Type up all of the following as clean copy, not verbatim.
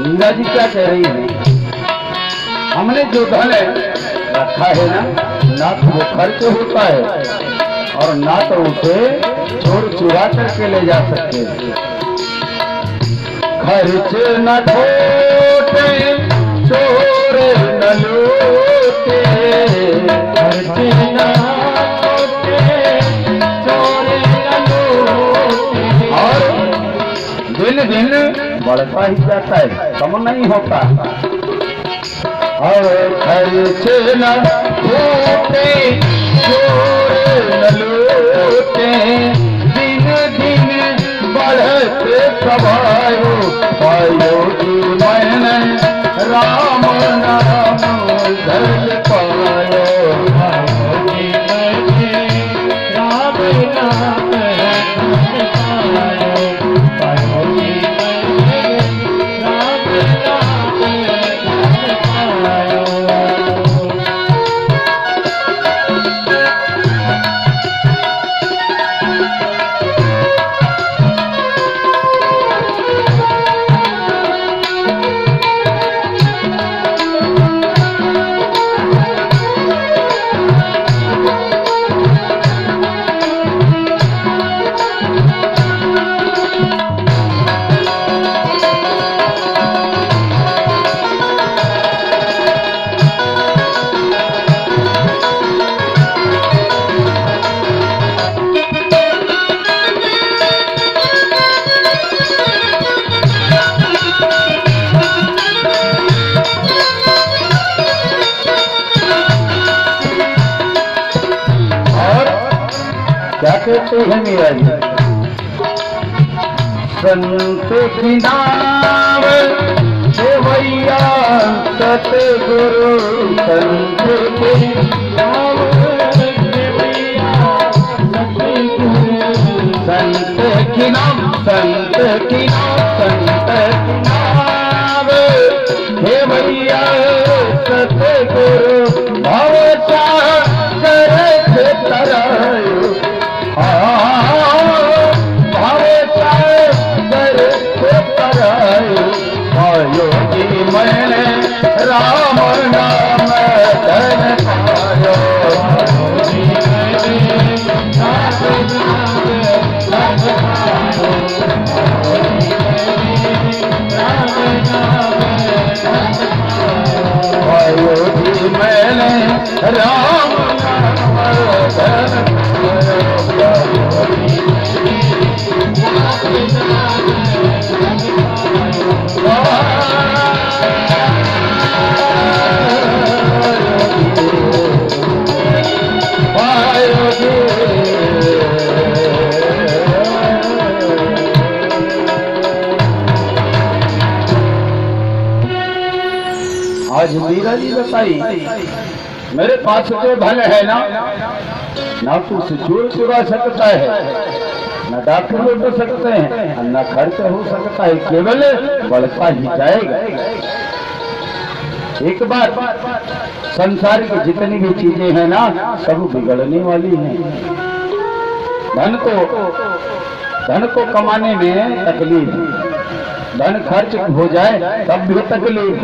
मीरा जी क्या कह रही है? हमने जो धन रखा है ना तो वो खर्च होता है और ना तो उसे चोर चुरा करके ले जा सकते हैं। खर्च न छोटे चोर न लूटे, खर्च न छोटे चोर न लूटे। और दिन दिन बढ़ता ही जाता है, कम नहीं होता। और खर्च न छोटे चोर न लूटे, दिन दिन बढ़ते सभायो पायो की मैंने राम नाम धर पायो, पायो की मैंने राम नाम धर पायो, पायो की मैंने राम नाम धर पायो। क्या कहते हैं मीरा जी? संत की नाम सेवैया सतगुरु, संत की नाम सेवैया सतगुरु, संत की नाम, संत की नाम, संत की नाम सेवैया सतगुरु, भव सागर से तरायो, पायो की मैंने राम नाम धन पायो, पायो की मैंने राम नाम धन आज मीरा जी बताई मेरे पास जो धन है ना तो उसे चोर चुरा सकता है, न डॉक्टर लूट सकते हैं, न खर्च हो सकता है, केवल बढ़ता ही जाएगा। एक बात, संसार की जितनी भी चीजें हैं ना सब बिगड़ने वाली हैं। धन को कमाने में तकलीफ, धन खर्च हो जाए तब भी तकलीफ,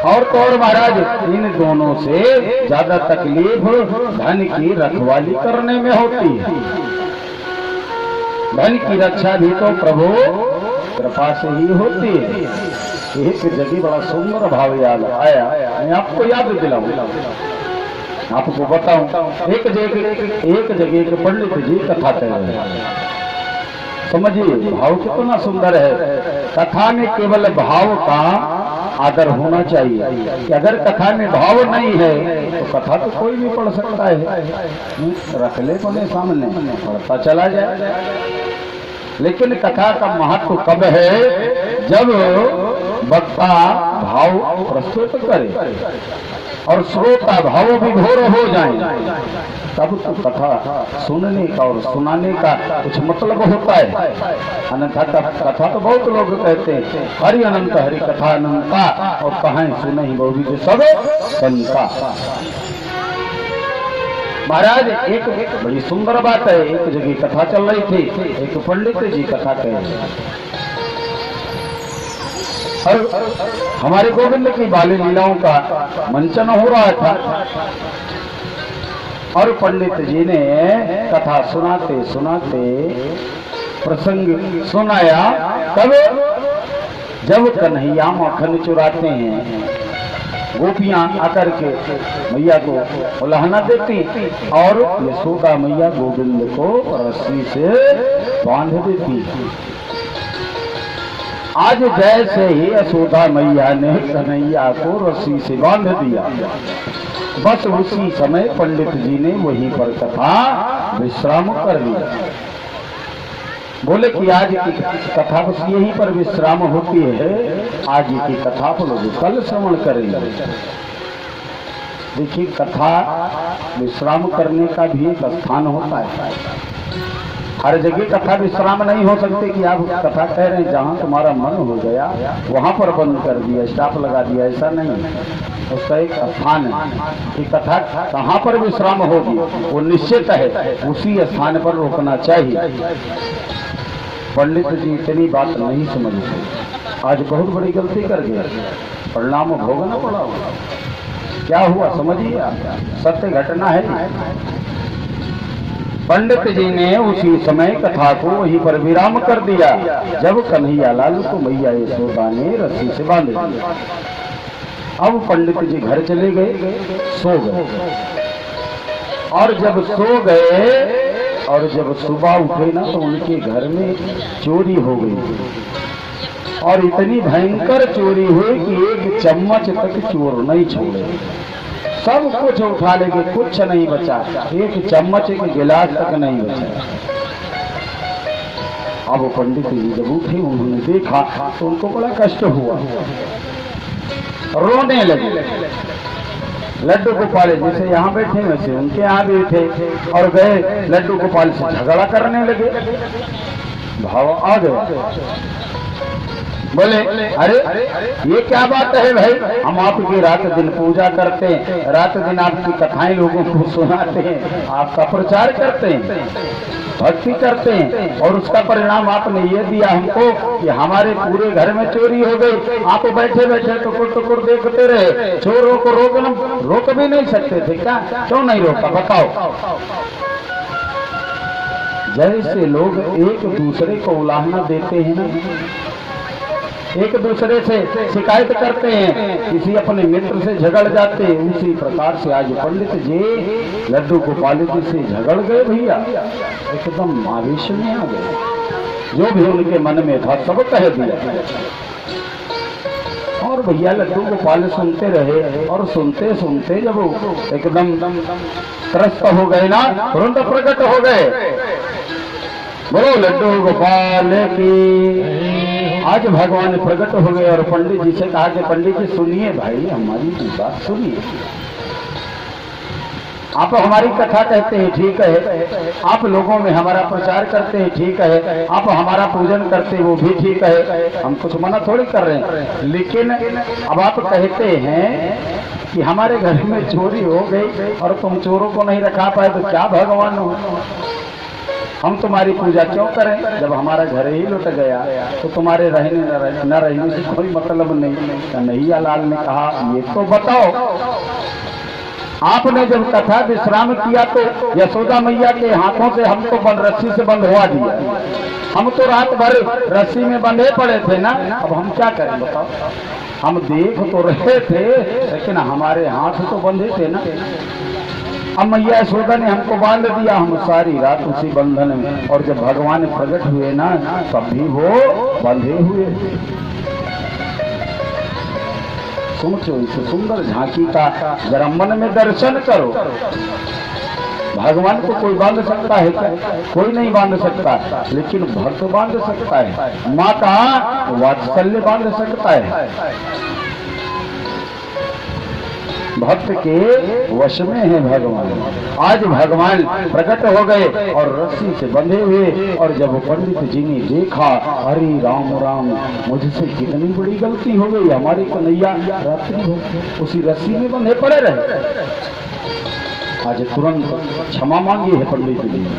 और तो और महाराज इन दोनों से ज्यादा तकलीफ धन की रखवाली करने में होती है। धन की रक्षा भी तो प्रभु कृपा से ही होती है। एक जगह बड़ा सुंदर भाव याद आया, मैं आपको याद दिलाऊं, आपको बताऊं। एक जगह एक पंडित जी कथा कह रहे हैं, समझिए भाव कितना सुंदर है। कथा में केवल भाव का आदर होना चाहिए कि अगर कथा में भाव नहीं है तो कथा तो कोई भी पढ़ सकता है, रख ले अपने सामने पढ़ता चला जाए। लेकिन कथा का महत्व कब है? जब वक्ता भाव प्रस्तुत करे और श्रोता भाव विभोर हो जाए, तब तो कथा सुनने का और सुनाने का कुछ मतलब होता है। अन्यथा कथा तो बहुत लोग कहते हैं हरि अनंत हरि कथा अनंता, और कहां सुने ही वो भी सब संता। महाराज एक बड़ी सुंदर बात है, एक जगह कथा चल रही थी, एक पंडित जी कथा कह रहे, और हमारे गोविंद की बाली लीलाओं का मंचन हो रहा था और पंडित जी ने कथा सुनाते सुनाते प्रसंग सुनाया। तब जब कन्हैया माखन चुराते हैं, गोपियां आकर के मैया को उलाहना देती और यशोदा मैया गोविंद को रस्सी से बांध देती। आज जैसे ही यशोदा मैया ने कन्हैया को रस्सी से बांध दिया, बस उसी समय पंडित जी ने वहीं पर कथा विश्राम कर लिया। बोले कि आज की कथा बस यहीं पर विश्राम होती है, आज की कथा आप लोग कल श्रवण करेंगे। देखिए, कथा विश्राम करने का भी एक स्थान होता है। हर जगह कथा विश्राम नहीं हो सकती कि आप कथा कह रहे हैं, जहां तुम्हारा मन हो गया वहां पर बंद कर दिया, स्टॉप लगा दिया, ऐसा नहीं है। उसका एक स्थान है कि कथा कहां पर विश्राम होगी वो निश्चित है, उसी स्थान पर रोकना चाहिए। पंडित जी इतनी बात नहीं समझते, आज बहुत बड़ी गलती कर गए, परिणाम भोगना पड़ा। क्या हुआ समझिए, सत्य घटना है। पंडित जी ने उसी समय कथा को वहीं पर विराम कर दिया जब कन्हैया लाल को मैया यशोदा ने रस्सी से बांध दिया। अब पंडित जी घर चले गए, सो गए, और जब सो गए और जब सुबह उठे ना तो उनके घर में चोरी हो गई, और इतनी भयंकर चोरी हुई कि एक चम्मच तक चोर नहीं छोड़े, सब कुछ उठा लेंगे, कुछ नहीं बचा, एक चम्मच एक गिलास तक नहीं बचा। अब वो पंडित जी जब उठे, उन्होंने देखा तो उनको बड़ा कष्ट हुआ, रोने लगे। लड्डू गोपाल जैसे यहाँ बैठे वैसे उनके यहाँ भी थे, और गए लड्डू गोपाल से झगड़ा करने लगे। भाव आ गए, बोले अरे ये क्या बात है भाई, हम आपकी रात दिन पूजा करते हैं, रात दिन आपकी कथाएं लोगों को सुनाते हैं, आपका प्रचार करते हैं, भक्ति करते हैं, और उसका परिणाम आपने ये दिया हमको कि हमारे पूरे घर में चोरी हो गई। आप बैठे बैठे टुकुर टुकुर देखते रहे, चोरों को रोक भी नहीं सकते थे क्या? क्यों नहीं रोका बताओ? जैसे लोग एक दूसरे को उलाहना देते हैं ना, एक दूसरे से शिकायत करते हैं, किसी अपने मित्र से झगड़ जाते हैं, उसी प्रकार से आज पंडित जी लड्डू गोपाल जी से झगड़ गए भैया, एकदम आवेश में आ गए, जो भी उनके मन में था सब कह दिया। और भैया लड्डू गोपाल सुनते रहे, और सुनते सुनते जब एकदम त्रस्त हो गए ना, तुरंत प्रकट हो गए। बोलो लड्डू गोपाल की। आज भगवान प्रकट हो गए और पंडित जी से कहा कि पंडित जी सुनिए भाई, हमारी बात सुनिए, आप हमारी कथा कहते हैं ठीक है, आप लोगों में हमारा प्रचार करते हैं ठीक है, आप हमारा पूजन करते हैं वो भी ठीक है, हम कुछ मना थोड़ी कर रहे हैं, लेकिन अब आप कहते हैं कि हमारे घर में चोरी हो गई और तुम चोरों को नहीं रखा पाए, तो क्या भगवान हो, हम तुम्हारी पूजा क्यों करें? जब हमारा घर ही लुट गया तो तुम्हारे रहने न रहने से कोई मतलब नहीं। कन्हैया लाल ने कहा ये तो बताओ, आपने जब कथा विश्राम किया तो यशोदा मैया के हाथों से हमको रस्सी से बंधवा दिया, हम तो रात भर रस्सी में बंधे पड़े थे ना, अब हम क्या करें बताओ? हम देख तो रहे थे लेकिन हमारे हाथ तो बंधे थे ना। अब मैया यशोदा ने हमको बांध दिया, हम सारी रात उसी बंधन में, और जब भगवान प्रकट हुए ना तब भी वो बंधे हुए। सोचो, इस सुंदर झांकी का जरा मन में दर्शन करो। भगवान को कोई बांध सकता है क्या? कोई नहीं बांध सकता, लेकिन भक्त बांध सकता है, माँ का वात्सल्य बांध सकता है। भक्त के वश में है भगवान। आज भगवान प्रकट हो गए और रस्सी से बंधे हुए, और जब पंडित जी ने देखा, अरे राम राम, मुझसे कितनी बड़ी गलती हो गई, हमारे कन्हैया रात्रि हो उसी रस्सी में बंधे पड़े रहे। आज तुरंत क्षमा मांगी है पंडित जी ने।